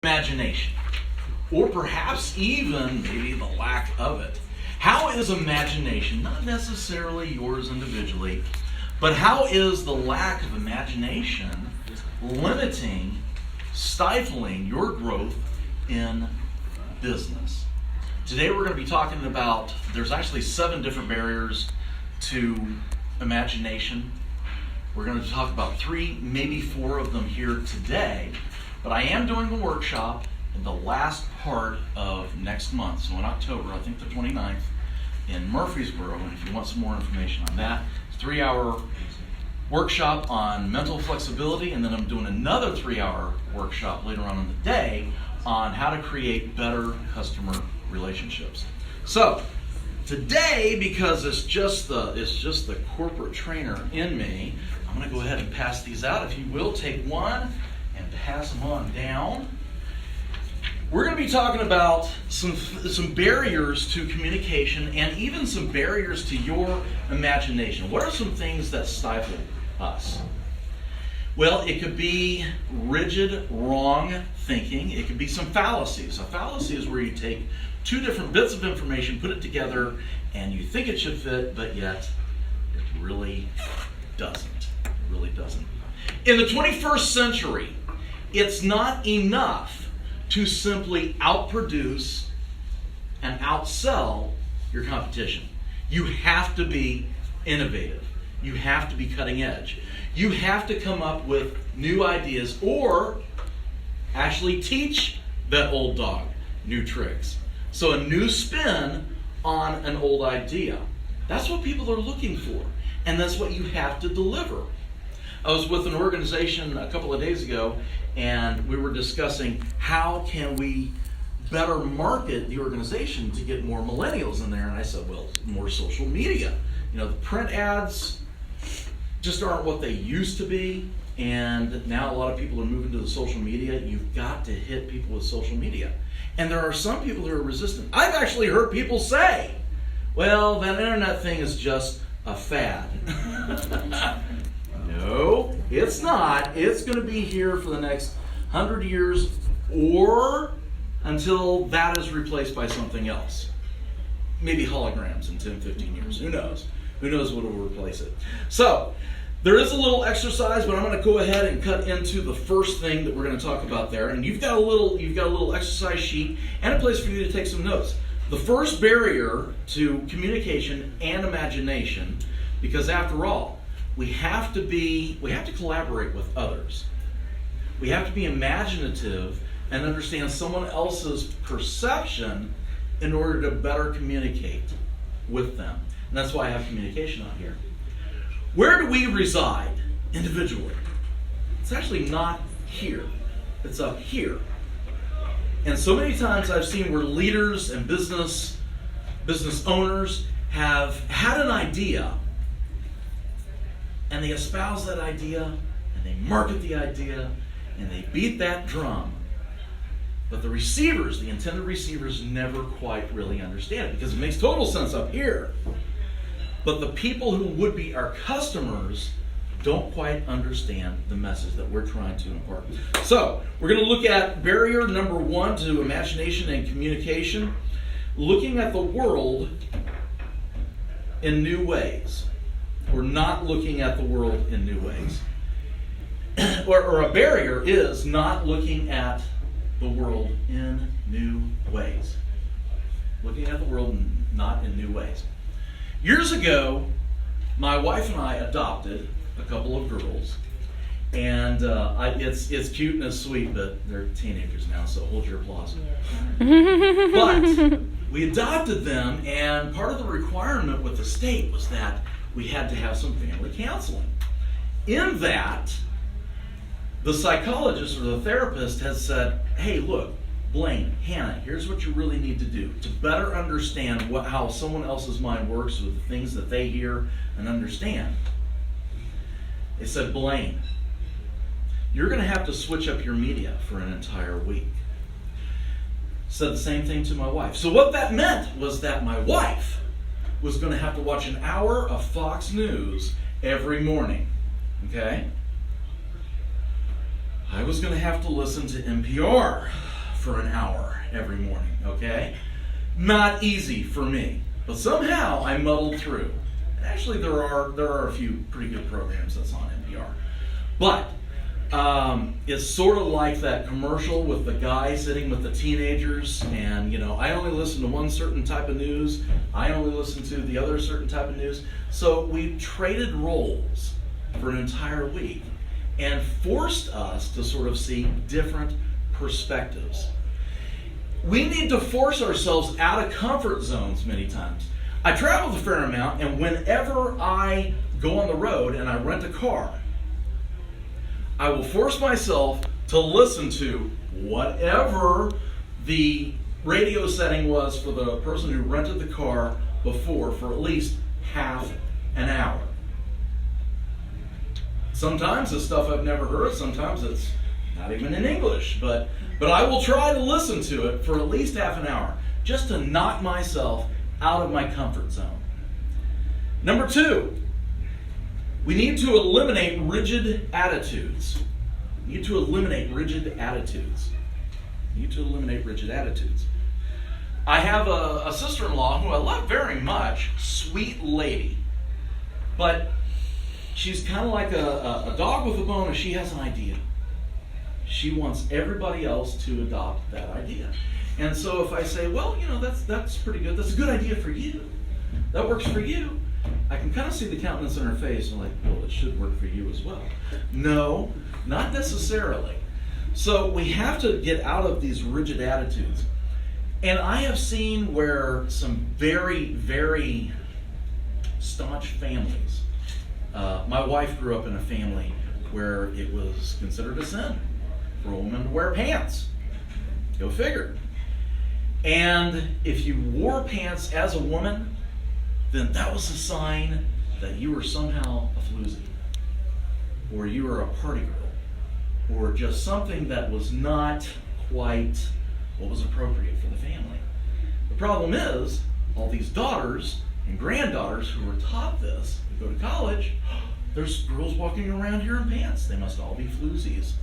imagination, or perhaps even maybe the lack of it. How is imagination, not necessarily yours individually, but how is the lack of imagination limiting, stifling your growth in business? Today we're going to be talking about, there's actually 7 different barriers to imagination. We're going to talk about 3, maybe 4 of them here today. But I am doing a workshop in the last part of next month, so in October, I think the 29th, in Murfreesboro. And if you want some more information on that, it's a 3-hour workshop on mental flexibility, and then I'm doing another 3-hour workshop later on in the day on how to create better customer relationships. So today, because it's just the corporate trainer in me, I'm going to go ahead and pass these out. If you will, take one and pass them on down. We're going to be talking about some barriers to communication and even some barriers to your imagination. What are some things that stifle us? Well, it could be rigid, wrong thinking. It could be some fallacies. A fallacy is where you take 2 different bits of information, put it together, and you think it should fit, but yet it really doesn't. It really doesn't. In the 21st century, it's not enough to simply outproduce and outsell your competition. You have to be innovative. You have to be cutting edge. You have to come up with new ideas or actually teach that old dog new tricks. So a new spin on an old idea. That's what people are looking for, and that's what you have to deliver. I was with an organization a couple of days ago, and we were discussing how can we better market the organization to get more millennials in there. And I said, well, more social media. You know, the print ads just aren't what they used to be, and now a lot of people are moving to the social media. You've got to hit people with social media. And there are some people who are resistant. I've actually heard people say, well, that internet thing is just a fad. No, it's not. It's going to be here for the next 100 years or until that is replaced by something else. Maybe holograms in 10, 15 years. Who knows? Who knows what will replace it? So, there is a little exercise, but I'm going to go ahead and cut into the first thing that we're going to talk about there. And you've got a little exercise sheet and a place for you to take some notes. The first barrier to communication and imagination, because after all, we have to collaborate with others. We have to be imaginative and understand someone else's perception in order to better communicate with them. And that's why I have communication on here. Where do we reside individually? It's actually not here. It's up here. And so many times I've seen where leaders and business owners have had an idea, and they espouse that idea, and they market the idea, and they beat that drum. But the receivers, the intended receivers, never quite really understand it, because it makes total sense up here. But the people who would be our customers don't quite understand the message that we're trying to impart. So, we're going to look at barrier number 1 to imagination and communication, looking at the world in new ways. We're not looking at the world in new ways. or a barrier is not looking at the world in new ways. Looking at the world not in new ways. Years ago, my wife and I adopted a couple of girls. And it's cute and it's sweet, but they're teenagers now, so hold your applause. But we adopted them, and part of the requirement with the state was that we had to have some family counseling. In that, the psychologist or the therapist has said, hey, look, Blaine, Hannah, here's what you really need to do to better understand how someone else's mind works with the things that they hear and understand. They said, Blaine, you're going to have to switch up your media for an entire week. Said the same thing to my wife. So what that meant was that my wife was going to have to watch an hour of Fox News every morning. Okay? I was going to have to listen to NPR for an hour every morning, okay? Not easy for me, but somehow I muddled through. And actually, there are a few pretty good programs that's on NPR. But it's sort of like that commercial with the guy sitting with the teenagers, and I only listen to one certain type of news. I only listen to the other certain type of news. So we traded roles for an entire week and forced us to sort of see different perspectives. We need to force ourselves out of comfort zones many times. I travel a fair amount, and whenever I go on the road and I rent a car, I will force myself to listen to whatever the radio setting was for the person who rented the car before for at least half an hour. Sometimes it's stuff I've never heard, sometimes it's not even in English, but I will try to listen to it for at least half an hour just to knock myself out of my comfort zone. Number 2, we need to eliminate rigid attitudes. We need to eliminate rigid attitudes. We need to eliminate rigid attitudes. I have a sister-in-law who I love very much, sweet lady, but she's kind of like a dog with a bone, and she has an idea. She wants everybody else to adopt that idea. And so if I say, well, that's pretty good. That's a good idea for you. That works for you. I can kind of see the countenance in her face and like, well, it should work for you as well. No, not necessarily. So we have to get out of these rigid attitudes. And I have seen where some very, very staunch families, my wife grew up in a family where it was considered a sin for a woman to wear pants. Go figure. And if you wore pants as a woman, then that was a sign that you were somehow a floozy, or you were a party girl, or just something that was not quite what was appropriate for the family. The problem is, all these daughters and granddaughters who were taught this, who go to college, there's girls walking around here in pants. They must all be floozies,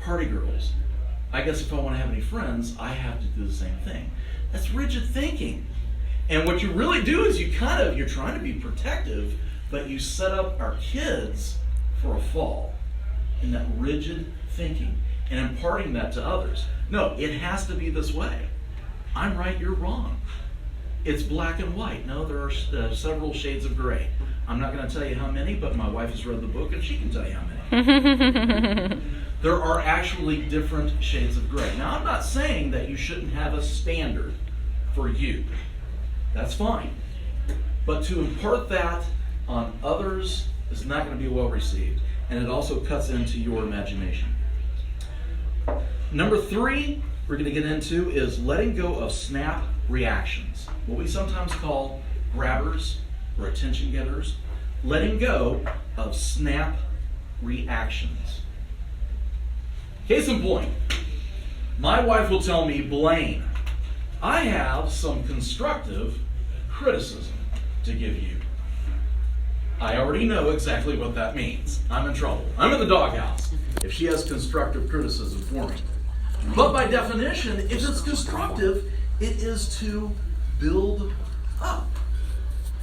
party girls. I guess if I want to have any friends, I have to do the same thing. That's rigid thinking. And what you really do is you're trying to be protective, but you set up our kids for a fall in that rigid thinking and imparting that to others. No, it has to be this way. I'm right, you're wrong. It's black and white. No, there are several shades of gray. I'm not going to tell you how many, but my wife has read the book and she can tell you how many. There are actually different shades of gray. Now, I'm not saying that you shouldn't have a standard for you. That's fine. But to impart that on others is not going to be well received. And it also cuts into your imagination. Number 3 we're going to get into is letting go of snap reactions. What we sometimes call grabbers or attention getters. Letting go of snap reactions. Case in point, my wife will tell me, Blaine, I have some constructive criticism to give you. I already know exactly what that means. I'm in trouble. I'm in the doghouse if she has constructive criticism for me. But by definition, if it's constructive, it is to build up.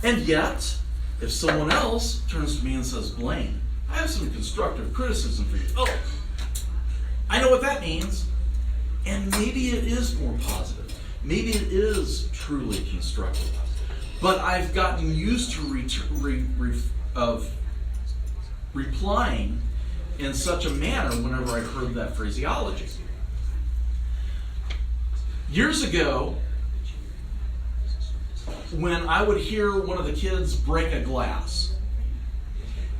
And yet, if someone else turns to me and says, Blaine, I have some constructive criticism for you. Oh, I know what that means. And maybe it is more positive. Maybe it is truly constructive. But I've gotten used to replying in such a manner whenever I heard that phraseology. Years ago, when I would hear one of the kids break a glass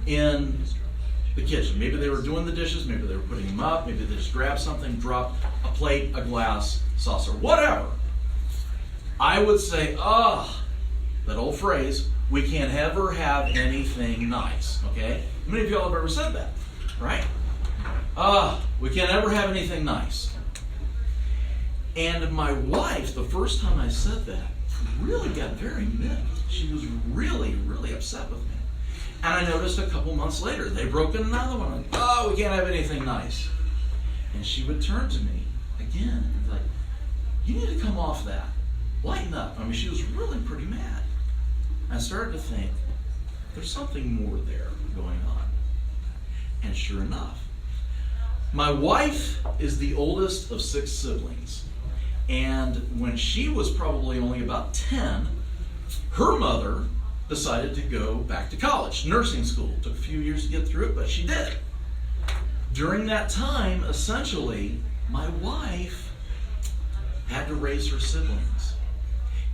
in the kitchen, maybe they were doing the dishes, maybe they were putting them up, maybe they just grabbed something, dropped a plate, a glass, saucer, whatever, I would say, that old phrase, we can't ever have anything nice, okay? How many of y'all have ever said that, right? We can't ever have anything nice. And my wife, the first time I said that, really got very miffed. She was really, really upset with me. And I noticed a couple months later, they broke in another one. We can't have anything nice. And she would turn to me again and be like, You need to come off that. Lighten up. I mean, she was really pretty mad. I started to think, there's something more there going on. And sure enough, my wife is the oldest of 6 siblings. And when she was probably only about 10, her mother decided to go back to college, nursing school. Took a few years to get through it, but she did. During that time, essentially, my wife had to raise her siblings.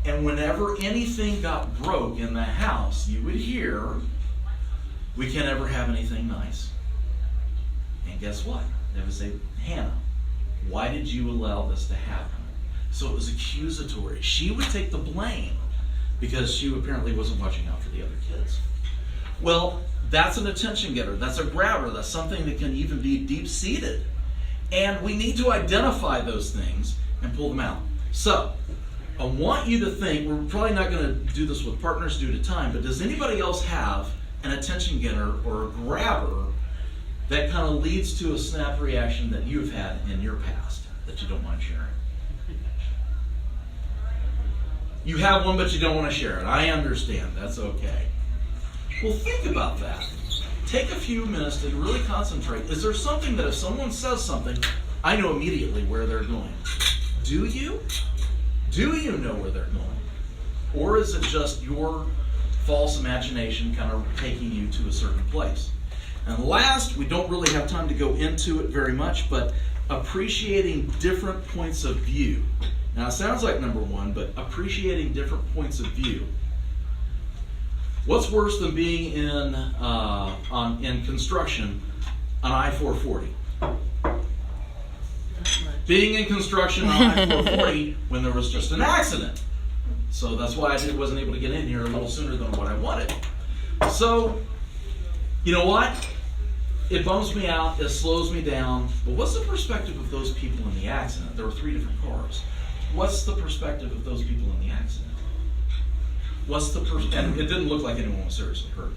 And whenever anything got broke in the house, you would hear, we can't ever have anything nice. And guess what? They would say, Hannah, why did you allow this to happen? So it was accusatory. She would take the blame because she apparently wasn't watching out for the other kids. Well, that's an attention getter. That's a grabber. That's something that can even be deep-seated. And we need to identify those things and pull them out. So, I want you to think, we're probably not going to do this with partners due to time, but does anybody else have an attention getter or a grabber that kind of leads to a snap reaction that you've had in your past that you don't mind sharing? You have one, but you don't want to share it. I understand. That's okay. Well, think about that. Take a few minutes to really concentrate. Is there something that if someone says something, I know immediately where they're going? Do you? Do you know where they're going? Or is it just your false imagination kind of taking you to a certain place? And last, we don't really have time to go into it very much, but appreciating different points of view. Now, it sounds like number one, but appreciating different points of view. What's worse than being in construction on I-440? Being in construction on I-440 when there was just an accident. So that's why I wasn't able to get in here a little sooner than what I wanted. So, you know what? It bums me out, it slows me down, but what's the perspective of those people in the accident? There were 3 different cars. What's the perspective of those people in the accident? And it didn't look like anyone was seriously hurt.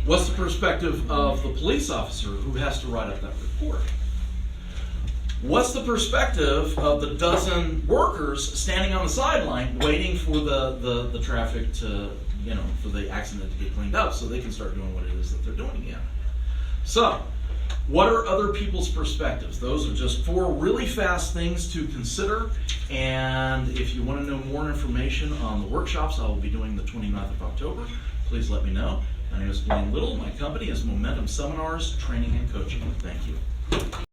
What's the perspective of the police officer who has to write up that report? What's the perspective of the dozen workers standing on the sideline waiting for the traffic to, for the accident to get cleaned up so they can start doing what it is that they're doing again? So, what are other people's perspectives? Those are just 4 really fast things to consider. And if you want to know more information on the workshops I will be doing the 29th of October, please let me know. My name is Blaine Little. My company is Momentum Seminars, Training and Coaching. Thank you.